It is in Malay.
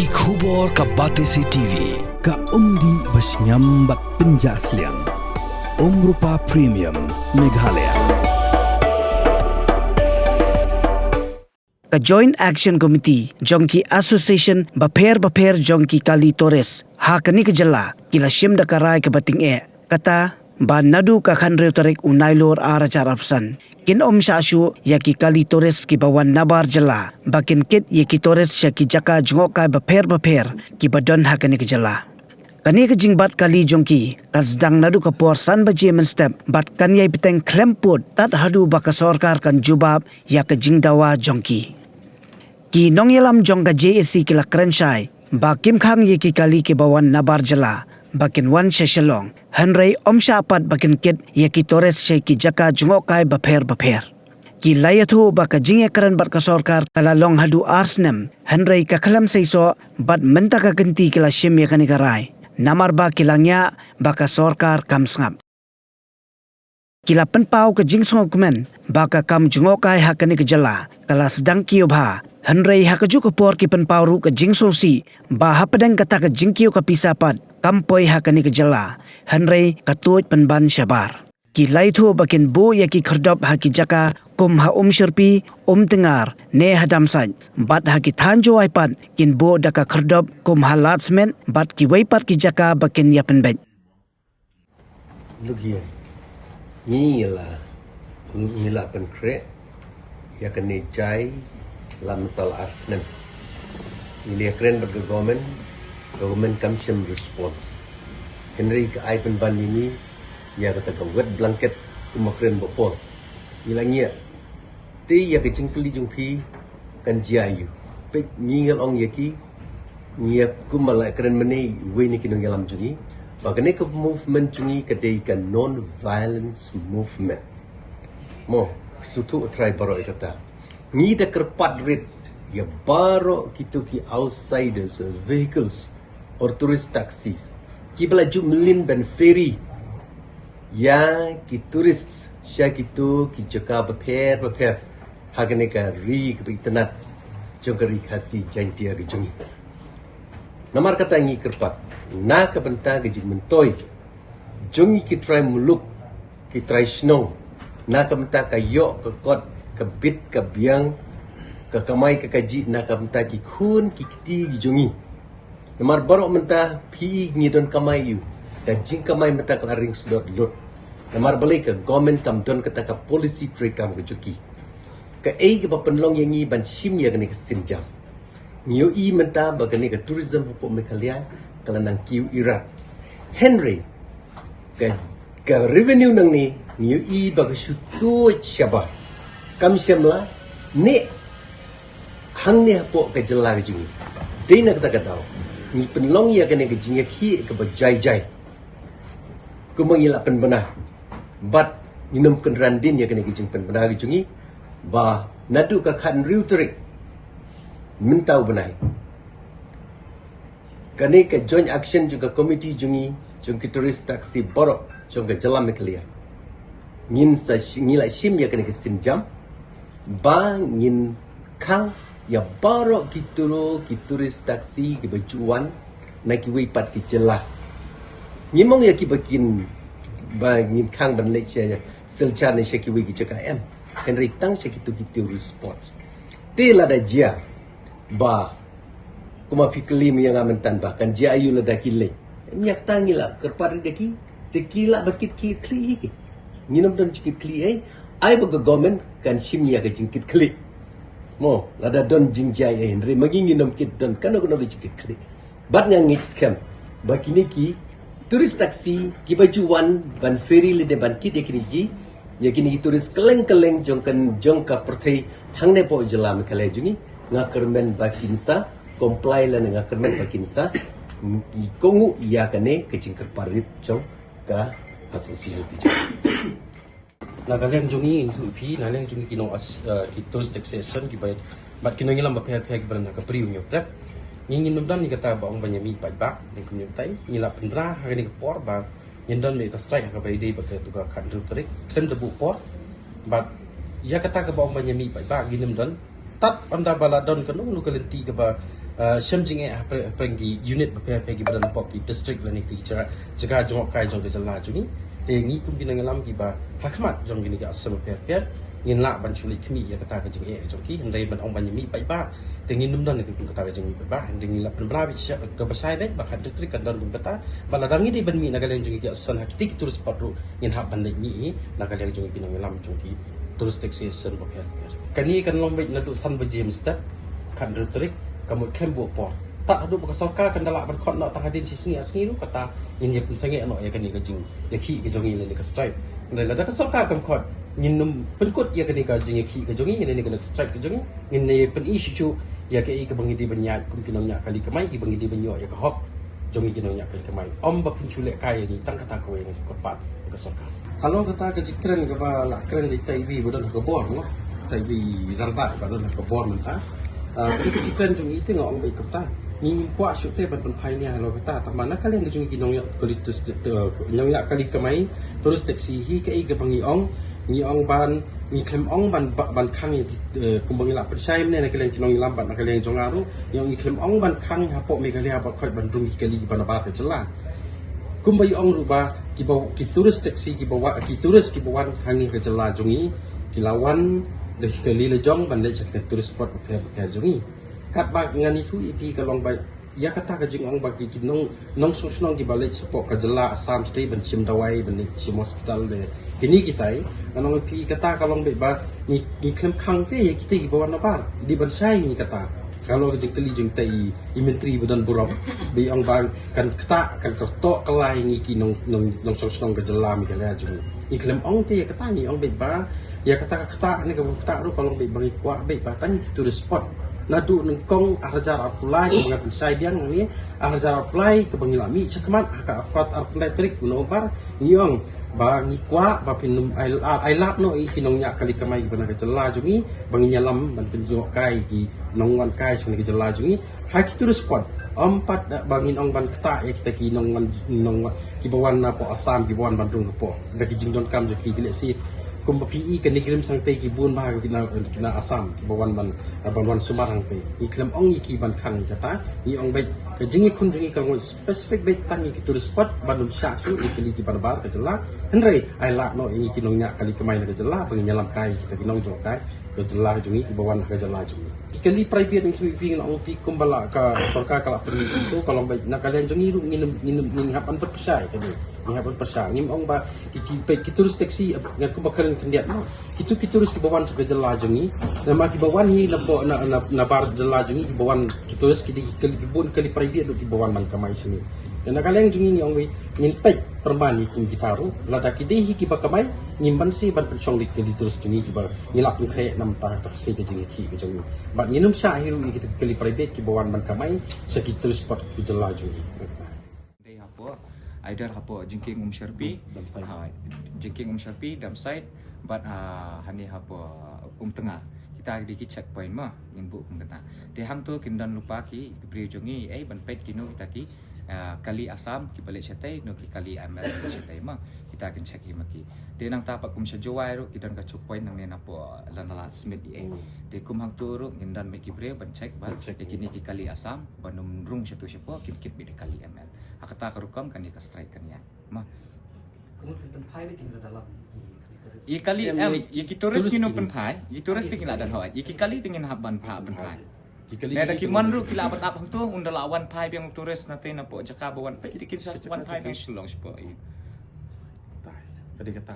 Ki khubor ka Batesi TV. Ka umdi basnyambak penjaslian. Rupa Premium Meghalaya. Ka Joint Action Committee Jongki Association Baper Jongki Kali Torres hakani ke jela kila shim da karai ke bating kata ba nadu ka khanre tarik unailor ara charapsan kin sha ashu yaki Kali Torres ki bawan nabar jela bakin kit yaki Torres syaki jaka jongokai baper ki badon hakani ke jela kani ke jingbat kali jongki kasdang nadu ka por san baje men step bat kan yai peteng klemput tat hadu baka sorkar kan jubab ya ke jingdawa jongki ki nongyelam jongga JSC kila Krenshai ba kim khang ye ki kali ke bawan nabar jela bakin wan sheshelong hanrei omsha apat bakin kit ye ki Torres ki jaka jungokai baper ki layathu baka jinge karan bat ka sorkar kala long hadu arsnem hanrei ka khalam seiso bat menta ka genti kila shim ye kani karai namar ba kilangnya baka sorkar kam sngap kila penpau ke jingsong kumen baka kam jungokai hakani ke jela kala sedang kiobha hanrei hakaju ke por ki penpau ru ke jingso si ba hapadang kata ke jingkio ka pisapat kampoi hakani ke jela hanrei katut penban syabar ki laithu bakin bo ya ki kherdop haki jaka kum ha sherpi tengar ne hadam san bat haki thanjo aipat kin bo daka kherdop kum halatsmen bat ki waipat ki jaka bakin ya penbet look here ngila penkre ya kene jai lam tal arsnem ini keren bagi government kamsham response Henry ke ai penban ini ya kata ka wet blanket umakren bopol ilangnya ti ya ke cingkli jungpi kan jayu pe ngingal ong yaki ngia kumala keren meni we ni kinong yalam jungi bagane ke movement jungi kedai kan non violence movement mo sutu try baro kata ni da kerpat red ya baro kitu ki outsiders vehicles or tourist taxis ki belaju melin ben ferry ya ki tourists sya kitu ki jaka beper hagane ka ri ke internet jongari khasi jantia ke jungi namar kata ngi kerpat na ka benta ke jing mentoy jungi ki try muluk ki try snow na ka benta ka yo ke kot ke bit ke biang ke kamai ke kaji na ka benta ki khun ki kiti ki jungi namar barok menta pi ngi don kamai yu dan jing kamai menta ka ring sedot lot namar balik ke government kam don kata ka policy trade kam ke juki ke ke penlong yang ngi ban shim ya kene ke sinjam ngiu i menta ba kene ke tourism hukum mekalia kala nang kiu irat Henry ke revenue nang ni ngiu i ba ke shutu syabah kam syamla ne hang ne po ke jela ke jungi dina kata kata ni penlong ya kene ke jinga ki ke bajai ku mengila penbenah bat minum kenrandin ya kene ke jing penbenah ke jungi ba nadu ka khan riu terik mentau benai kane ke joint action juga committee jungi jung ki tourist taxi borok jung ke jalan meklia ngin sa ngila shim ya kene ke sinjam ba ngin kang ya borok ki tourist taxi ki bajuan na ki wipat ki jelah ngimong ya ki bakin ba ngin kang ban Malaysia ya selchan ni syaki wi ki caka Henry tang syaki tu ki response te lada jia ba kuma fikli mi yang amentan bahkan jia ayu lada kile minyak tangila kerpar deki tekila bakit ki kli nginom don cikit kli ai ba government kan shimnya ke jingkit kli mo lada don jingjai Henry magi nginom kit don kan ko no cikit kli bat ngang scam ba kini ki turis taksi ki bajuan ban ferry le de ban ki de ki yakini turis keleng jongka pertai hangne po jelam kale jungi ngakermen bakinsa comply la ngakermen bakinsa kongu ya kane kecingker parit jong ka asosiasi tu na kalian jungi pi na kalian jungi kinong tourist taxation ki bayad bat kinong ilang bapher berna ka priu nyo tak ngingin nubdan ni kata ba ong banyami pajak ni kunyo tai ngila pendra hari ni por ba yendon me ka strike ka bay day ba ka tuga kan tarik klem tebu por bat ya kata ka ba ong banyami pajak ginim don tat anda baladon kanu nu kalenti ka ba Shem jing pergi unit pergi badan pop di district lain itu jaga jongok kai jong kejelah juni ni kum kena ngelam ki ba hakmat jong gini ga asam per ngin la ban chuli kmi ya kata ka jing jong ki hendai ban ong ban yemi pai ba dengan num dan ku kata ka jing ba dengan la ban brabi sya ka basai bet ba kan district kan dan kata bala dangi di ban mi na galen jong ki asan hakti ki turus patru ngin hak ban ni na galen jong ki ngelam jong ki turus taxation ba per kani kan long bet na du san ba james ta kan district kamu klaim buat por tak ada bekas soka kan dalak berkot nak tangadin si sengi tu kata ini pun sangat nak ya kan ni kajing ya ki kejongi ni ke stripe dan ada ke soka kan kot nginum penkut ya kan ni kajing ya ki kejongi ni ke stripe kejongi ni pen isu ya ke ke bangi di banyak kum kinongnya kali kemai ki bangi di banyak ya ke hok jongi kinongnya kali kemai om ba pinculek kai ni tang kata ko yang kepat ke soka halo kata ke jikren ke ba la kren di TV bodan ke bor no TV rarba bodan ke bor mentah itu jikren jongi itu ngok baik kata ni kuat syukte ban pai ni halo kata tak mana kalian kejung ginong yak kulitus nyong yak kali kemai terus taksi hi ke ke bangi ong ni ong ban ni klem ong ban khang kumbangi la persai ne kalian kinong lambat nak kalian jong aru yang ni klem ong ban khang hapok me kalian hapok khoi ban rung kali ban ba ke celah kumbai ong ruba ki bawa ki turus taksi ki bawa ki turus ki bawan hangi ke celah jongi ki lawan dah kali lejong ban le cek turus spot per jongi kat bag ngan itu ipi kalong bay ya kata ka jing ong bagi kinong nong sosnong ki balik sepok ka jela asam stay ben sim dawai ben sim hospital de kini kita anong ipi kata kalong bay ba ni klem khang te ya kita ki bawa nabar di bersai ni kata kalau jing keli jing tai imentri budan burok bi ong bang kan kata kan kertok kelai ni ki nong sosnong ka jela mi kala jing ni klem ong te ya kata ni ong bay ba ya kata ni ka kata ru kalong bay bagi kwa bay ba tang tu spot nadu nengkong arjar apply ke bangat sai biang ni arjar apply ke bangilami cakmat ka afat elektrik unobar niong ba ni kwa ba pinum ai lap no i kinongnya kali kamai bana ke jela jungi banginyalam ban pinjok kai ki nongwan kai sini ke jela jungi hak itu spot empat bangin ong ban keta ya kita ki nongwan ki bawan na po asam ki bawan bandung po da ki jingdon kam jo ki si kum PE kan dikirim sang tei kibun bah kina asam bawan ban sumarang tei iklam ong iki ban khang kata ni ong baik ke jingi kun jingi kal specific baik tangi ki turus spot bandum syak su ikli ki ban bar ke jela henry ai la no ini kinong nya kali kemai ke jela bang nyalam kai kita kinong jo kai ke jela jungi ki bawan ke jela jungi kali private ni pi ong pi kumbala ka sarkar kala perni itu kalau baik nak kalian jungi ru ngin hapan perpesai kali ni hapan persang ngim ong ba ki turus taksi ngat ku bakal kendiat no kitu turus ki bawan ke jela jungi nama ki bawan hi lebo na bar jela jungi ki bawan ki turus ki bun kali private do ki bawan man kamai sini dan kalian jungi ni ong wi ngin pej perman ni kum gitaru lada ki de hi ki bakamai ngimban si ban pensong di kali turus jungi ki ba ngilap ni kre nam ta taksi ke jungi ki jungi bat nginum sya hiru ki kali private ki bawan man kamai saki turus pot ki jela jungi Aidar hapo jingking Syarpi jingking Syarpi dam side but hani hapo tengah kita di checkpoint mah inbu kena de hang tu kindan lupa ki bri jongi ban pet kino kita ki kali asam ki balik setai no ki kali amel setai mah kita akan check maki de nang tapak kum sejawai ru kidan ka checkpoint nang nena po lanalat smith de kum hang tu ru kindan meki bre ban check ba kini ki kali asam banum rung satu sepo kit bi de kali amel akata karukam kan ka strike kan ya mah i kali i kituris kino penpai i turis tingin ada hoi i kali tingin haban pa penpai Nada kiman ru kila apat apang tu unda lawan pai biang turis nate na po jaka bawan pai dikin sa wan pai biang sulong spo i tadi kata